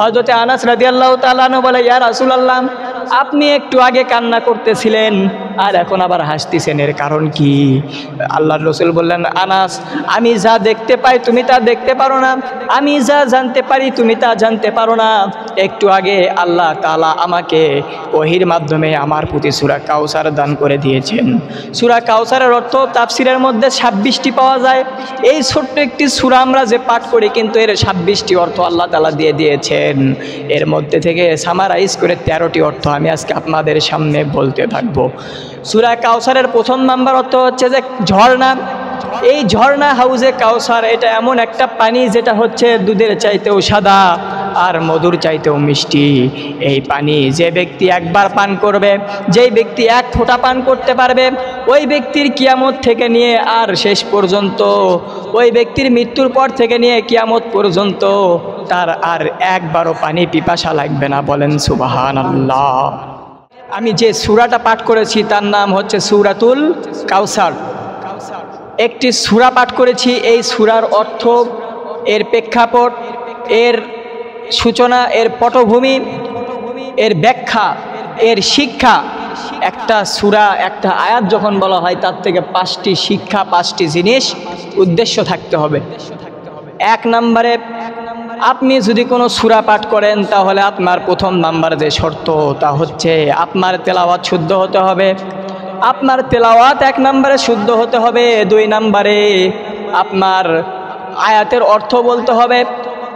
হযরতে আনাস রাদিয়াল্লাহু তাআলা আনহু বলে, ইয়া রাসূলুল্লাহ, আপনি একটু আগে কান্না করতেছিলেন আর এখন আবার হাসতেছেন, এর কারণ কি? আল্লাহর রাসূল বললেন, আনাস, আমি যা দেখতে পাই তুমি তা দেখতে পারো না, আমি যা জানতে পারি তুমি তা জানতে পারো না। একটু আগে আল্লাহ তাআলা আমাকে ওহীর মাধ্যমে আমার প্রতি সূরা কাউসার দান করে দিয়েছেন। সূরা কাউসারের অর্থ তাফসিরের মধ্যে 26টি পাওয়া যায়। এই ছোট্ট একটি সূরা আমরা যে পাঠ করি, কিন্তু এর 26টি অর্থ আল্লাহ তাআলা দিয়ে দিয়েছেন। এর মধ্যে থেকে সামারাইজ করে 13টি অর্থ আমি আজকে আপনাদের সামনে বলতে থাকবো। সূরা কাউসারের প্রথম নাম্বার অর্থ হচ্ছে যে ঝর্ণা। এই ঝর্ণা হাউজে কাউসার, এটা এমন একটা পানি যেটা হচ্ছে দুধের চাইতেও সাদা আর মধুর চাইতেও মিষ্টি। এই পানি যে ব্যক্তি একবার পান করবে, যেই ব্যক্তি এক ফোঁটা পান করতে পারবে, ওই ব্যক্তির কিয়ামত থেকে নিয়ে আর শেষ পর্যন্ত, ওই ব্যক্তির মৃত্যুর পর থেকে নিয়ে কিয়ামত পর্যন্ত তার আর একবারও পানি পিপাসা লাগবে না। বলেন সুবহানাল্লাহ। আমি যে সূরাটা পাঠ করেছি তার নাম হচ্ছে সূরাতুল কাউসার। একটি সূরা পাঠ করেছি। এই সূরার অর্থ, এর প্রেক্ষাপট, এর সূচনা, এর পটভূমি, এর ব্যাখ্যা, এর শিক্ষা। একটা সূরা, একটা আয়াত যখন বলা হয়, তার থেকে 5টি শিক্ষা, 5টি জিনিস উদ্দেশ্য থাকতে হবে। এক নম্বরে, আপনি যদি কোনো সূরা পাঠ করেন তাহলে আপনার প্রথম নাম্বার যে শর্ত, তা হচ্ছে আপনার তেলাওয়াত শুদ্ধ হতে হবে। আপনার তেলাওয়াত 1 নম্বরে শুদ্ধ হতে হবে। 2 নম্বরে আপনার আয়াতের অর্থ বলতে হবে।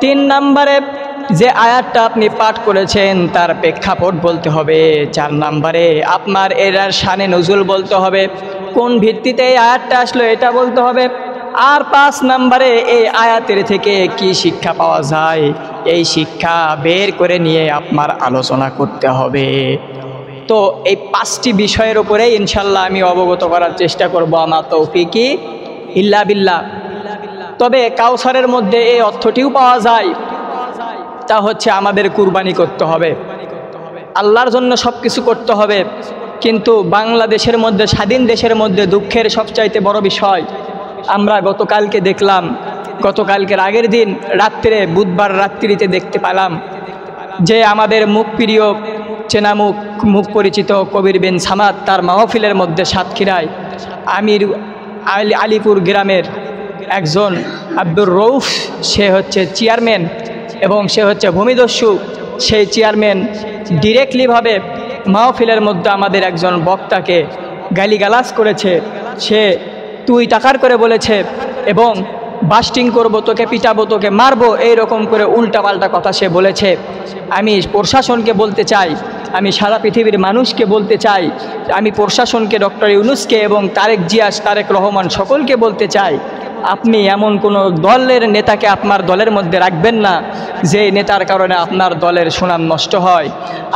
3 নম্বরে যে আয়াতটা আপনি পাঠ করেছেন তার প্রেক্ষাপট বলতে হবে। 4 নম্বরে আপনার এর শানে নজুল বলতে হবে, কোন ভিত্তিতে এই আয়াতটা আসলো এটা বলতে হবে। আর 5 নম্বরে এই আয়াতের থেকে কি শিক্ষা পাওয়া যায়, এই শিক্ষা বের করে নিয়ে আপনার আলোচনা করতে হবে। তো এই 5টি বিষয়ের উপরে ইনশাল্লাহ আমি অবগত করার চেষ্টা করব, আমার তৌফিকি ইল্লা বিল্লাহ। তবে কাউসারের মধ্যে এই অর্থটিও পাওয়া যায়, তা হচ্ছে আমাদের কুরবানি করতে হবে, আল্লাহর জন্য সব কিছু করতে হবে। কিন্তু বাংলাদেশের মধ্যে, স্বাধীন দেশের মধ্যে দুঃখের সবচাইতে বড় বিষয়, আমরা গতকালকে দেখলাম, গতকালকের আগের দিন রাত্রে, বুধবার রাত্রিতে দেখতে পেলাম যে আমাদের মুখ প্রিয়, চেনা মুখ পরিচিত কবির বিন সামাদ তার মাহফিলের মধ্যে সাতক্ষীরায় আলিপুর গ্রামের একজন আব্দুর রউফ, সে হচ্ছে চেয়ারম্যান এবং সে হচ্ছে ভূমিদস্যু। সেই চেয়ারম্যান ডিরেক্টলিভাবে মাহফিলের মধ্যে আমাদের একজন বক্তাকে গালিগালাজ করেছে। সে তুই টাকার করে বলেছে এবং বাস্টিং করব, তোকে পিটাবো, তোকে মারবো, এইরকম করে উল্টাপাল্টা কথা সে বলেছে। আমি প্রশাসনকে বলতে চাই, আমি সারা পৃথিবীর মানুষকে বলতে চাই, আমি প্রশাসনকে, ডক্টর ইউনূসকে এবং তারেক রহমান সকলকে বলতে চাই, আপনি এমন কোনো দলের নেতাকে আপনার দলের মধ্যে রাখবেন না যে নেতার কারণে আপনার দলের সুনাম নষ্ট হয়।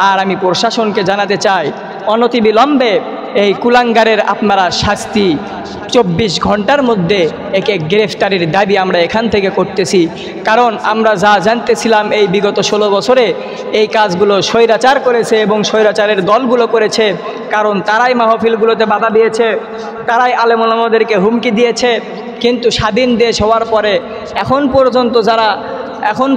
আর আমি প্রশাসনকে জানাতে চাই, অনতিবিলম্বে এই কুলাঙ্গারের আপনারা শাস্তি 24 ঘন্টার মধ্যে একে গ্রেফতারির দাবি আমরা এখান থেকে করতেছি। কারণ আমরা যা জানতেছিলাম এই বিগত 16 বছরে এই কাজগুলো স্বৈরাচার করেছে এবং স্বৈরাচারের দলগুলো করেছে। কারণ তারাই মাহফিলগুলোতে বাধা দিয়েছে, তারাই আলেম ওলামাদেরকে হুমকি দিয়েছে। কিন্তু স্বাধীন দেশ হওয়ার পরে এখন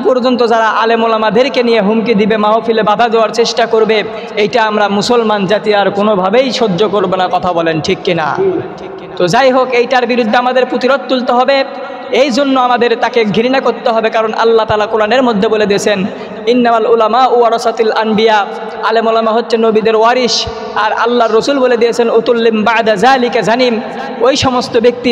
পর্যন্ত যারা আলেম ওলামাদেরকে নিয়ে হুমকি দিবে, মাহফিলে বাধা দেওয়ার চেষ্টা করবে, এইটা আমরা মুসলমান জাতি আর কোনোভাবেই সহ্য করবে না। কথা বলেন ঠিক কিনা? তো যাই হোক, এইটার বিরুদ্ধে আমাদের প্রতিরোধ তুলতে হবে। এই জন্য আমাদের তাকে ঘৃণা করতে হবে। কারণ আল্লাহ তাআলা কোরআনের মধ্যে বলে দিয়েছেন, ইন্নামাল উলামা ওয়ারাসাতুল আনবিয়া, আলেম ওলামা হচ্ছে নবীদের ওয়ারিস। আর আল্লাহর রাসূল বলে দিয়েছেন, উতুল্লিম বাদা যালিকা জানিম, ওই সমস্ত ব্যক্তি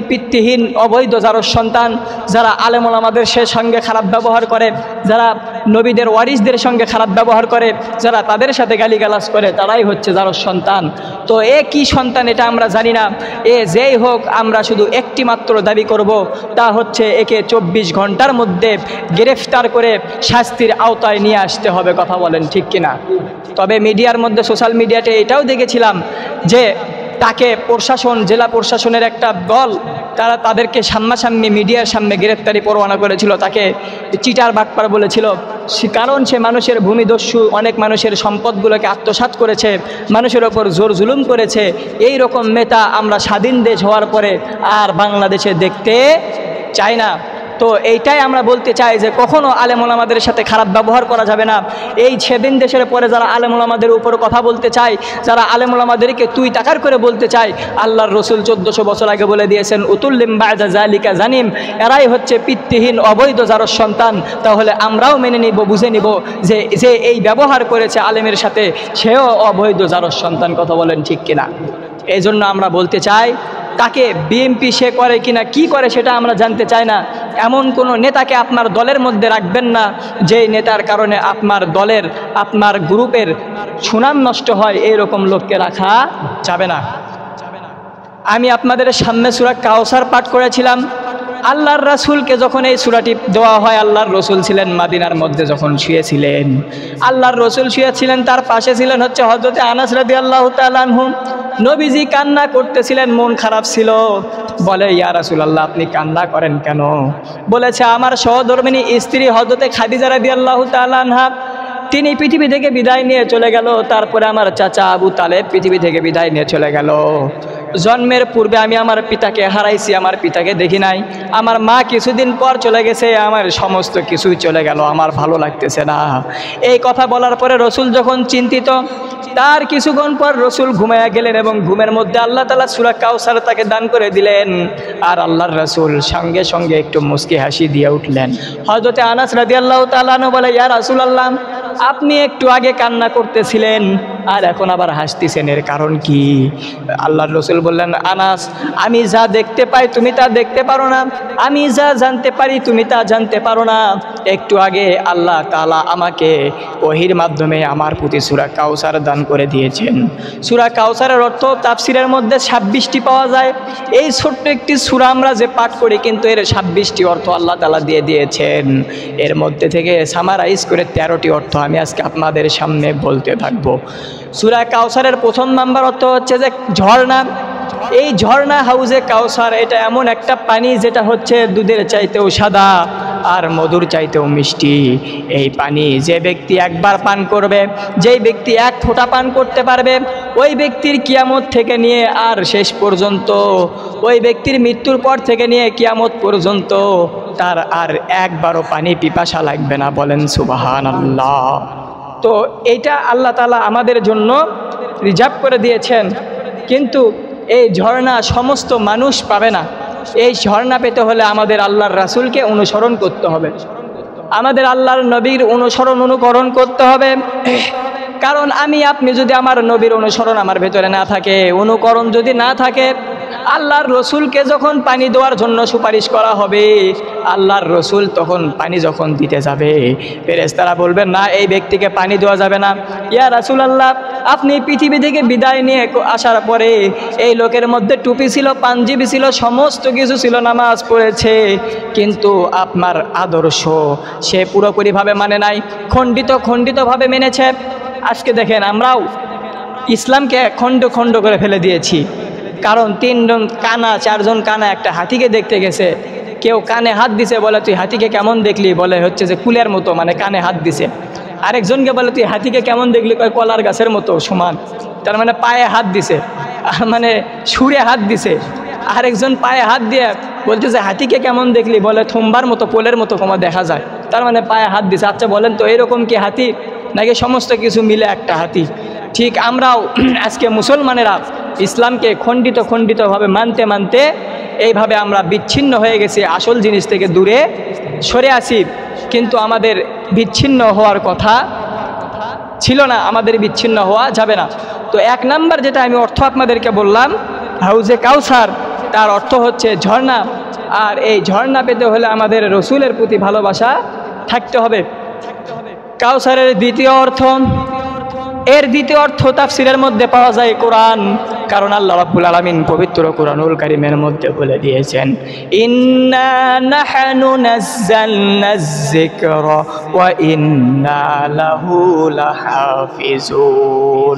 পিতৃহীন অবৈধ জারজ সন্তান, যারা আলেম ওলামাদের সঙ্গে খারাপ ব্যবহার করে, যারা নবীদের ওয়ারিসদের সঙ্গে খারাপ ব্যবহার করে, যারা তাদের সাথে গালিগালাজ করে, তারাই হচ্ছে জারজ সন্তান। তো এ কি সন্তান এটা আমরা জানি না। এ যেই হোক, আমরা শুধু একটি মাত্র দাবি করব, তা হচ্ছে একে 24 ঘন্টার মধ্যে গ্রেফতার করে শাস্তির আওতায় নিয়ে আসতে হবে। কথা বলেন ঠিক কিনা? তবে মিডিয়ার মধ্যে, সোশ্যাল মিডিয়াতে এটাও দেখেছিলাম যে তাকে প্রশাসন, জেলা প্রশাসনের একটা দল, তাদেরকে সামনাসামনি মিডিয়ার সামনে গ্রেফতারি পরোয়ানা করেছিল, তাকে চিটার বাটপার বলেছিল। কারণ সে মানুষের ভূমিদস্যু, অনেক মানুষের সম্পদগুলোকে আত্মসাৎ করেছে, মানুষের ওপর জোর জুলুম করেছে। এই রকম নেতা আমরা স্বাধীন দেশ হওয়ার পরে আর বাংলাদেশে দেখতে চাই না। তো এইটাই আমরা বলতে চাই যে কখনো আলেম ওলামাদের সাথে খারাপ ব্যবহার করা যাবে না। এই সেদিন দেশের পরে যারা আলেম ওলামাদের উপর কথা বলতে চায়, যারা আলেম ওলামাদেরকে তুই তাকার করে বলতে চায়, আল্লাহর রসুল 1400 বছর আগে বলে দিয়েছেন উতুল্লিম বা'দা যালিকা জানিম, এরাই হচ্ছে পিতৃহীন অবৈধ জারস সন্তান। তাহলে আমরাও মেনে নিব, বুঝে নিব যে যে এই ব্যবহার করেছে আলেমের সাথে সেও অবৈধ জারস সন্তান। কথা বলেন ঠিক কিনা? এই জন্য আমরা বলতে চাই, তাকে বিএনপি সে করে কিনা, কি করে সেটা আমরা জানতে চাই না। এমন কোনো নেতাকে আপনার দলের মধ্যে রাখবেন না যেই নেতার কারণে আপনার দলের, আপনার গ্রুপের সুনাম নষ্ট হয়, এইরকম লোককে রাখা যাবে না। আমি আপনাদের সামনে সূরা কাউসার পাঠ করেছিলাম। আল্লাহর রাসূলকে যখন এই সূরাটি দেওয়া হয়, আল্লাহর রাসূল ছিলেন মাদিনার মধ্যে যখন শুয়েছিলেন, আল্লাহর রাসূল শুয়েছিলেন, তার পাশে ছিলেন হচ্ছে হযরতে আনাস রাদিয়াল্লাহু তাআলা আনহু। নবীজি কান্না করতেছিলেন, মন খারাপ ছিল। বলে, ইয়া রাসূলুল্লাহ আপনি কান্না করেন কেন? বলেছে, আমার সহধর্মিণী স্ত্রী হযরতে খাদিজা রাদিয়াল্লাহু তাআলা আনহা তিনি পৃথিবী থেকে বিদায় নিয়ে চলে গেল। তারপরে আমার চাচা আবু তালেব পৃথিবী থেকে বিদায় নিয়ে চলে গেল। জন্মের পূর্বে আমি আমার পিতাকে হারাইছি, আমার পিতাকে দেখি নাই। আমার মা কিছুদিন পর চলে গেছে, আমার সমস্ত কিছুই চলে গেল, আমার ভালো লাগতেছে না। এই কথা বলার পরে রসুল যখন চিন্তিত, তার কিছুক্ষণ পর রসুল ঘুমায়া গেলেন এবং ঘুমের মধ্যে আল্লাহ তাআলা সূরা কাউসার তাকে দান করে দিলেন। আর আল্লাহর রাসূল সঙ্গে সঙ্গে একটু মুস্কি হাসি দিয়ে উঠলেন। হযরতে আনাস রাদিয়াল্লাহু তাআলা আনহু বলে, ইয়া রাসূলুল্লাহ আপনি একটু আগে কান্না করতেছিলেন আর এখন আবার হাসতেছেন, এর কারণ কি? আল্লাহর রাসূল বললেন, আনাস আমি যা দেখতে পাই তুমি তা দেখতে পারো না, আমি যা জানতে পারি তুমি তা জানতে পারো না। একটু আগে আল্লাহ তাআলা আমাকে ওহীর মাধ্যমে আমার প্রতি সূরা কাউসার দান করে দিয়েছেন। সূরা কাউসারের অর্থ তাফসিরের মধ্যে 26টি পাওয়া যায়। এই ছোট্ট একটি সূরা আমরা যে পাঠ করি, কিন্তু এর 26টি অর্থ আল্লাহ তাআলা দিয়ে দিয়েছেন। এর মধ্যে থেকে সামারাইজ করে 13টি অর্থ আমি আজকে আপনাদের সামনে বলতে থাকবো। সূরা কাউসারের প্রথম নাম্বার অর্থ হচ্ছে যে ঝর্ণা। এই ঝর্ণা হাউজে কাউসার, এটা এমন একটা পানি যেটা হচ্ছে দুধের চাইতেও সাদা আর মধুর চাইতেও মিষ্টি। এই পানি যে ব্যক্তি একবার পান করবে, যেই ব্যক্তি এক ফোঁটা পান করতে পারবে, ওই ব্যক্তির কিয়ামত থেকে নিয়ে আর শেষ পর্যন্ত, ওই ব্যক্তির মৃত্যুর পর থেকে নিয়ে কিয়ামত পর্যন্ত তার আর একবারও পানি পিপাসা লাগবে না। বলেন সুবহানাল্লাহ। তো এইটা আল্লাহ তাআলা আমাদের জন্য রিজার্ভ করে দিয়েছেন, কিন্তু এই ঝর্ণা সমস্ত মানুষ পাবে না। এই ঝর্ণা পেতে হলে আমাদের আল্লাহর রাসূলকে অনুসরণ করতে হবে, আমাদের আল্লাহর নবীর অনুকরণ করতে হবে। কারণ আপনি যদি আমার নবীর অনুসরণ আমার ভেতরে না থাকে, অনুকরণ যদি না থাকে, আল্লাহর রসুলকে যখন পানি দেওয়ার জন্য সুপারিশ করা হবে, আল্লাহর রসুল তখন পানি যখন দিতে যাবে, ফেরেশতারা বলবেন না এই ব্যক্তিকে পানি দেওয়া যাবে না। ইয়া রাসূলুল্লাহ আপনি পৃথিবী থেকে বিদায় নিয়ে আসার পরে এই লোকের মধ্যে টুপি ছিল, পাঞ্জাবি ছিল, সমস্ত কিছু ছিল, নামাজ পড়েছে, কিন্তু আপনার আদর্শ সে পুরোপুরিভাবে মানে নাই, খণ্ডিতভাবে মেনেছে। আজকে দেখেন আমরাও ইসলামকে খণ্ড খণ্ড করে ফেলে দিয়েছি। কারণ 3 জন কানা, 4 জন কানা একটা হাতিকে দেখতে গেছে, কেউ কানে হাত দিছে, বলে তুই হাতিকে কেমন দেখলি? বলে হচ্ছে যে কুলের মতো, মানে কানে হাত দিছে। আরেকজনকে বলে তুই হাতিকে কেমন দেখলি? কয় কলার গাছের মতো সমান, তার মানে পায়ে হাত দিছে, মানে সুরে হাত দিছে। আরেকজন পায়ে হাত দিয়ে বলতেছে হাতিকে কেমন দেখলি? বলে থুম্বার মতো, পোলের মতো কমা দেখা যায়, তার মানে পায়ে হাত দিছে। আচ্ছা বলেন তো এরকম কি হাতি, নাকি সমস্ত কিছু মিলে একটা হাতি? ঠিক আমরাও আজকে মুসলমানেরা ইসলামকে খণ্ডিতভাবে মানতে এইভাবে আমরা বিচ্ছিন্ন হয়ে গেছি, আসল জিনিস থেকে দূরে সরে আসি। কিন্তু আমাদের বিচ্ছিন্ন হওয়ার কথা ছিল না, আমাদের বিচ্ছিন্ন হওয়া যাবে না। তো 1 নাম্বার যেটা আমি অর্থ আপনাদেরকে বললাম, হাউজে কাউসার, তার অর্থ হচ্ছে ঝর্ণা। আর এই ঝর্ণা পেতে হলে আমাদের রসুলের প্রতি ভালোবাসা থাকতে হবে। কাউসারের দ্বিতীয় অর্থ, এর দ্বিতীয় অর্থ তাফসিরের মধ্যে পাওয়া যায় কোরআন। কারণ আল্লাহ রাব্বুল আলামিন পবিত্র কোরআনুল কারীমের মধ্যে বলে দিয়েছেন, ইন্না নাহনু নাযালনাজ যিকরা ওয়া ইন্না লাহু লাহাফিজুন।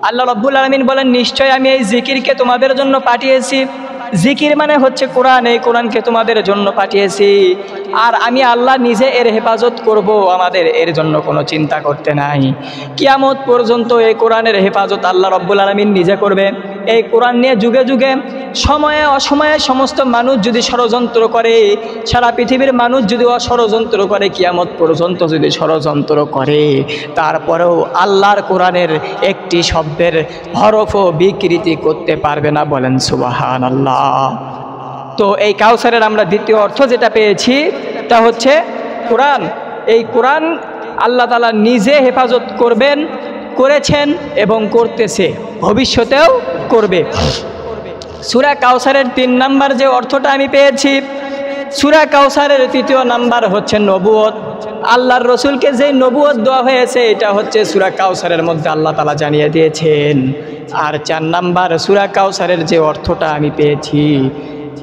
আল্লাহ রাব্বুল আলামিন বলেন, নিশ্চয় আমি এই জিকিরকে তোমাদের জন্য পাঠিয়েছি। জিকির মানে হচ্ছে কোরআন, এই কোরআনকে তোমাদের জন্য পাঠিয়েছি। আর আমি আল্লাহ নিজে এর হেফাজত করব, আমাদের এর জন্য কোনো চিন্তা করতে নাই। কিয়ামত পর্যন্ত এই কোরআনের হেফাজত আল্লাহ রাব্বুল আলামিন নিজে করবে। এই কোরআন নিয়ে যুগে যুগে সময়ে অসময়ে সমস্ত মানুষ যদি ষড়যন্ত্র করে, সারা পৃথিবীর মানুষ যদি ষড়যন্ত্র করে, কিয়ামত পর্যন্ত যদি ষড়যন্ত্র করে, তারপরেও আল্লাহর কোরআনের একটি শব্দের হরফও বিকৃতি করতে পারবে না। বলেন সুবহানাল্লাহ। তো এই কাউসারের আমরা দ্বিতীয় অর্থ যেটা পেয়েছি তা হচ্ছে কোরআন। এই কোরআন আল্লাহ তাআলা নিজে হেফাজত করবেন, করেছেন এবং করতেছে, ভবিষ্যতেও করবে। সূরা কাউসারের 3 নাম্বার যে অর্থটা আমি পেয়েছি, সূরা কাউসারের 3য় নাম্বার হচ্ছে নবুয়ত। আল্লাহর রসুলকে যে নবুয়ত দেওয়া হয়েছে এটা হচ্ছে সূরা কাউসারের মধ্যে আল্লাহ তাআলা জানিয়ে দিয়েছেন। আর 4 নাম্বার সূরা কাউসারের যে অর্থটা আমি পেয়েছি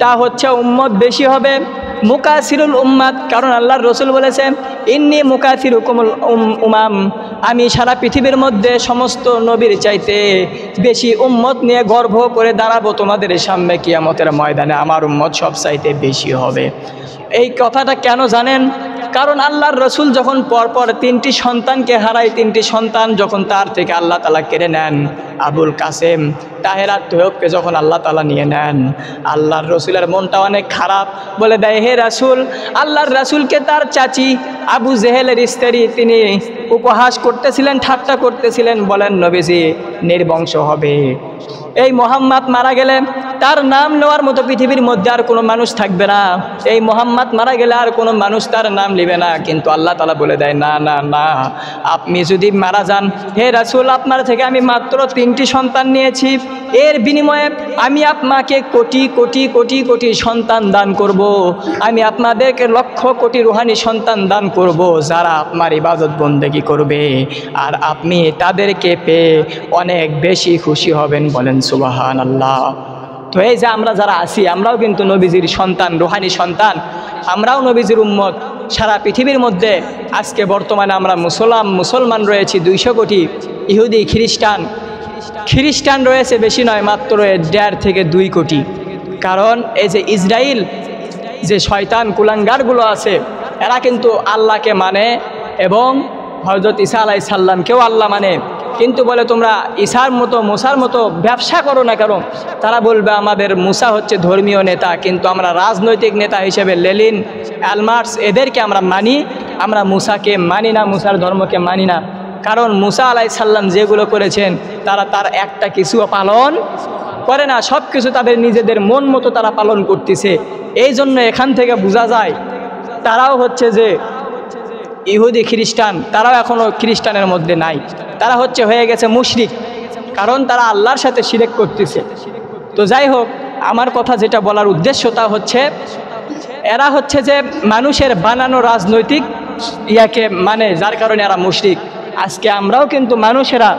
তা হচ্ছে উম্মত বেশি হবে, মুকাসিরুল উম্মাত। কারণ আল্লাহর রসুল বলেছেন ইন্নী মুকাসিরুকুমুল উমাম, আমি সারা পৃথিবীর মধ্যে সমস্ত নবীর চাইতে বেশি উম্মত নিয়ে গর্ব করে দাঁড়াবো তোমাদের সামনে কিয়ামতের ময়দানে, আমার উম্মত সব চাইতে বেশি হবে। এই কথাটা কেন জানেন? কারণ আল্লাহর রসুল যখন পরপর 3টি সন্তানকে হারায়, 3টি সন্তান যখন তার থেকে আল্লাহ তাআলা কেড়ে নেন, আবুল কাসেম, তাহেরা, তৈয়বকে যখন আল্লাহ তাআলা নিয়ে নেন, আল্লাহর রসুলের মনটা অনেক খারাপ। বলে দেয়, হে রাসূল, আল্লাহর রাসূলকে তার চাচি আবু জেহেলের স্ত্রী তিনি উপহাস করতেছিলেন, ঠাট্টা করতেছিলেন, বলেন নবীজি নির্বংশ হবে। এই মোহাম্মদ মারা গেলে তার নাম নেওয়ার মতো পৃথিবীর মধ্যে আর কোনো মানুষ থাকবে না। এই মোহাম্মদ মারা গেলে আর কোনো মানুষ তার নাম নেবে না। কিন্তু আল্লাহ তাআলা বলে দেয়, না না না, আপনি যদি মারা যান, হে রাসূল, আপনার থেকে আমি মাত্র 3টি সন্তান নিয়েছি, এর বিনিময়ে আমি আপনাকে কোটি কোটি কোটি কোটি সন্তান দান করব। আমি আপনাদেরকে লক্ষ কোটি রুহানি সন্তান দান করব, যারা আপনার ইবাদত বন্দেগী করবে, আর আপনি তাদেরকে পেয়ে অনেক বেশি খুশি হবেন। বলেন সুবহানাল্লাহ। তো এই যে আমরা যারা আছি, আমরাও কিন্তু নবীজির সন্তান, রুহানি সন্তান, আমরাও নবীজির উম্মত। সারা পৃথিবীর মধ্যে আজকে বর্তমানে আমরা মুসলমান রয়েছি 200 কোটি, ইহুদি খ্রিস্টান রয়েছে বেশি নয়, মাত্র 1.5 থেকে 2 কোটি। কারণ এই যে ইসরায়েল, যে শয়তান কুলাঙ্গারগুলো আছে, এরা কিন্তু আল্লাহকে মানে এবং হযরত ঈসা আলাইহিস সালামকেও আল্লাহ মানে। কিন্তু বলে তোমরা ঈসার মতো, মুসার মতো ব্যবসা করো না কেন? তারা বলবে আমাদের মুসা হচ্ছে ধর্মীয় নেতা, কিন্তু আমরা রাজনৈতিক নেতা হিসেবে লেনিন, আলমার্স এদেরকে আমরা মানি, আমরা মুসাকে মানি না, মুসার ধর্মকে মানি না। কারণ মুসা আলাইহিস সালাম যেগুলো করেছেন তারা তার একটা কিছুও পালন করে না, সব কিছু তাদের নিজেদের মন মতো তারা পালন করতেছে। এই জন্য এখান থেকে বোঝা যায় তারাও হচ্ছে যে ইহুদি খ্রিস্টান, তারাও এখনও খ্রিস্টানের মধ্যে নাই, তারা হচ্ছে হয়ে গেছে মুশরিক, কারণ তারা আল্লাহর সাথে শিরক করতেছে। তো যাই হোক, আমার কথা যেটা বলার উদ্দেশ্য তা হচ্ছে এরা হচ্ছে যে মানুষের বানানো রাজনৈতিক ইয়াকে মানে, যার কারণে এরা মুশরিক। আজকে আমরাও কিন্তু মানুষেরা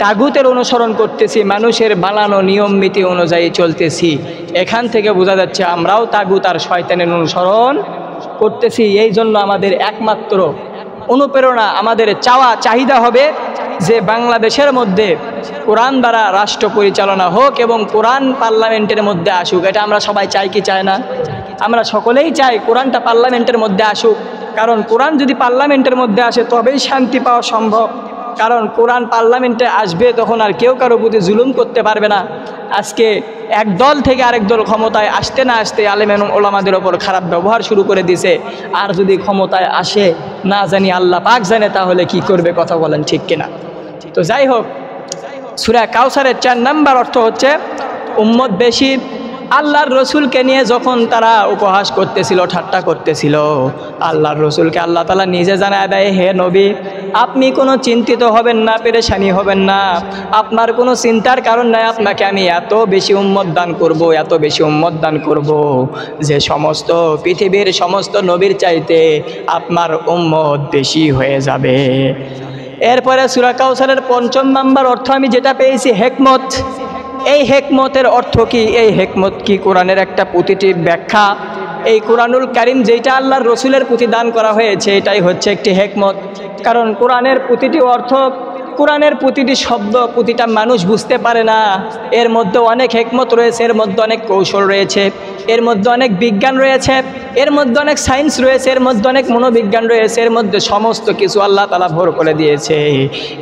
তাগুতের অনুসরণ করতেছি, মানুষের বানানো নিয়ম নীতি অনুযায়ী চলতেছি। এখান থেকে বোঝা যাচ্ছে আমরাও তাগুত আর শয়তানের অনুসরণ করতেছি। এই জন্য আমাদের একমাত্র অনুপ্রেরণা, আমাদের চাহিদা হবে যে বাংলাদেশের মধ্যে কোরআন দ্বারা রাষ্ট্র পরিচালনা হোক এবং কোরআন পার্লামেন্টের মধ্যে আসুক। এটা আমরা সবাই চাই কি চাই না? আমরা সকলেই চাই কোরআনটা পার্লামেন্টের মধ্যে আসুক। কারণ কোরআন যদি পার্লামেন্টের মধ্যে আসে তবেই শান্তি পাওয়া সম্ভব। কারণ কোরআন পার্লামেন্টে আসবে তখন আর কেউ কারো প্রতি জুলুম করতে পারবে না। আজকে এক দল থেকে আরেক দল ক্ষমতায় আসতে না আসতে আলেম ওলামাদের ওপর খারাপ ব্যবহার শুরু করে দিছে। আর যদি ক্ষমতায় আসে না জানি আল্লাহ পাক জানে তাহলে কি করবে, কথা বলেন ঠিক কিনা? তো যাই হোক, সূরা কাউসারের 4 নাম্বার অর্থ হচ্ছে উম্মত বেশি। আল্লাহর রসুলকে নিয়ে যখন তারা উপহাস করতেছিল, ঠাট্টা করতেছিল, আল্লাহর রসুলকে আল্লাহ তাআলা নিজে জানায় দেয়, হে নবী, আপনি কোনো চিন্তিত হবেন না, পেরেশানি হবেন না, আপনার কোনো চিন্তার কারণ নাই। আপনাকে আমি এত বেশি উম্মত দান করব, এত বেশি উম্মত দান করব যে সমস্ত পৃথিবীর সমস্ত নবীর চাইতে আপনার উম্মত বেশি হয়ে যাবে। এরপরে সূরা কাউসারের 5 নাম্বার অর্থ আমি যেটা পেয়েছি হেকমত। এই হেকমতের অর্থ কি? এই হেকমত কি কোরআনের একটা প্রতিটি ব্যাখ্যা। এই কোরআনুল কারীম যেটা আল্লাহর রসুলের প্রতি দান করা হয়েছে এটাই হচ্ছে একটি হেকমত। কারণ কোরআনের প্রতিটি অর্থ কোরআনের প্রতিটি শব্দ প্রতিটা মানুষ বুঝতে পারে না। এর মধ্যে অনেক হিকমত রয়েছে, এর মধ্যে অনেক কৌশল রয়েছে, এর মধ্যে অনেক বিজ্ঞান রয়েছে, এর মধ্যে অনেক সায়েন্স রয়েছে, এর মধ্যে অনেক মনোবিজ্ঞান রয়েছে, এর মধ্যে সমস্ত কিছু আল্লাহ তাআলা ভর করে দিয়েছে।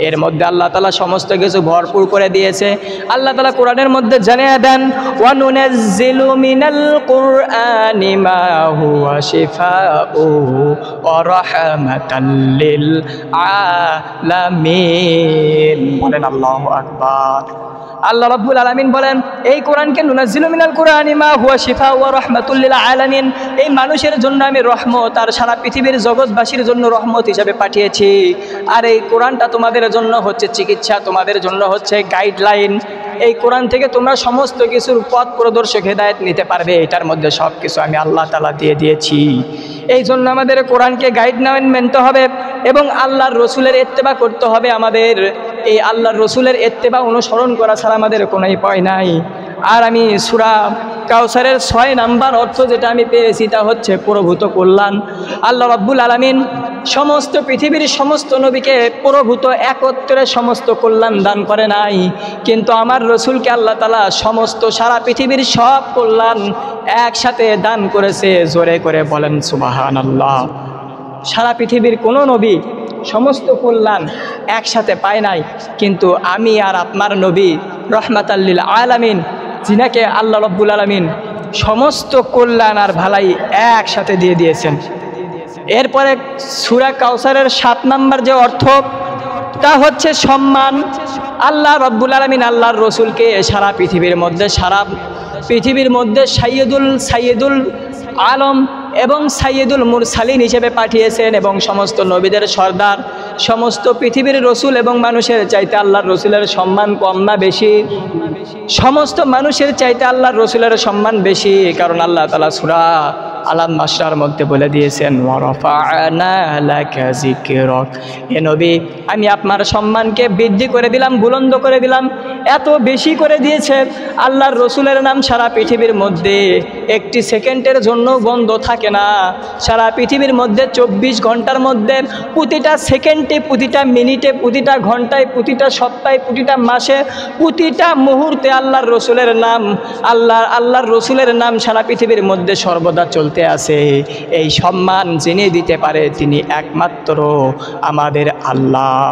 এর মধ্যে আল্লাহ তাআলা সমস্ত কিছু ভরপুর করে দিয়েছে। আল্লাহ তাআলা কোরআনের মধ্যে জানিয়ে দেন, ওয়া নুনাজ্জিলু মিনাল কুরআনি মা হুয়া শিফাউ ওয়া রাহমাতাল লিল আলামিন। বলেন আল্লাহু আকবার। আল্লাহ রাব্বুল আলামিন বলেন, এই কোরআনকে নুনাজ্জিলু মিনাল কুরআনি মা হুয়া শিফাউ ওয়া রাহমাতুল লিল আলামিন, এই মানুষের জন্য আমি রহমত আর সারা পৃথিবীর জগৎবাসীর জন্য রহমত হিসেবে পাঠিয়েছি। আর এই কোরআনটা তোমাদের জন্য হচ্ছে চিকিৎসা, তোমাদের জন্য হচ্ছে গাইডলাইন। এই কোরআন থেকে তোমরা সমস্ত কিছুর পথ প্রদর্শক হেদায়েত নিতে পারবে। এটার মধ্যে সব কিছু আমি আল্লাহ তাআলা দিয়ে দিয়েছি। এই জন্য আমাদের কোরআনকে গাইডলাইন মানতে হবে এবং আল্লাহর রসুলের ইত্তেবা করতে হবে। আমাদের এই আল্লাহর রসুলের ইত্তেবা অনুসরণ করা ছাড়া আমাদের কোনো উপায় নাই। আর আমি সূরা কাউসারের 6 নাম্বার অর্থ যেটা আমি পেয়েছি তা হচ্ছে প্রভূত কল্যাণ। আল্লাহ রাব্বুল আলামিন সমস্ত পৃথিবীর সমস্ত নবীকে প্রভূত একত্রে সমস্ত কল্যাণ দান করে নাই, কিন্তু আমার রসুলকে আল্লাহ তাআলা সমস্ত সারা পৃথিবীর সব কল্যাণ একসাথে দান করেছে। জোরে করে বলেন সুবহানাল্লাহ। সারা পৃথিবীর কোনো নবী সমস্ত কল্যাণ একসাথে পায় নাই, কিন্তু আমি আর আপনার নবী রহমাতাল লিল আলামিন, যিনাকে আল্লাহ রাব্বুল আলামিন সমস্ত কল্যাণ আর ভালাই একসাথে দিয়ে দিয়েছেন। এরপরে সূরা কাউসারের 7 নাম্বার যে অর্থ তা হচ্ছে সম্মান। আল্লাহ রাব্বুল আলামিন আল্লাহর রসুলকে সারা পৃথিবীর মধ্যে সাইয়্যিদুল আলম এবং সাইয়্যিদুল মুরসালিন হিসেবে পাঠিয়েছেন এবং সমস্ত নবীদের সর্দার। সমস্ত পৃথিবীর রসুল এবং মানুষের চাইতে আল্লাহর রসুলের সম্মান কম না বেশি? সমস্ত মানুষের চাইতে আল্লাহর রসুলের সম্মান বেশি, কারণ আল্লাহ তাআলা সূরা আলাম নাসরার মধ্যে বলে দিয়েছেন, ওয়া রাফা'না লাকা যিকরাক, হে নবী আমি আপনার সম্মানকে বৃদ্ধি করে দিলাম, বুলন্দ করে দিলাম। এত বেশি করে দিয়েছে আল্লাহর রসুলের নাম সারা পৃথিবীর মধ্যে একটি সেকেন্ডের জন্য বন্ধ থাকে না। সারা পৃথিবীর মধ্যে 24 ঘন্টার মধ্যে প্রতিটা সেকেন্ডে, প্রতিটা মিনিটে, প্রতিটা ঘন্টায়, প্রতিটা সপ্তাহে, প্রতিটা মাসে, প্রতিটা মুহূর্তে আল্লাহর রসুলের নাম সারা পৃথিবীর মধ্যে সর্বদা চলতে আছে। এই সম্মান যিনি দিতে পারে তিনি একমাত্র আমাদের আল্লাহ।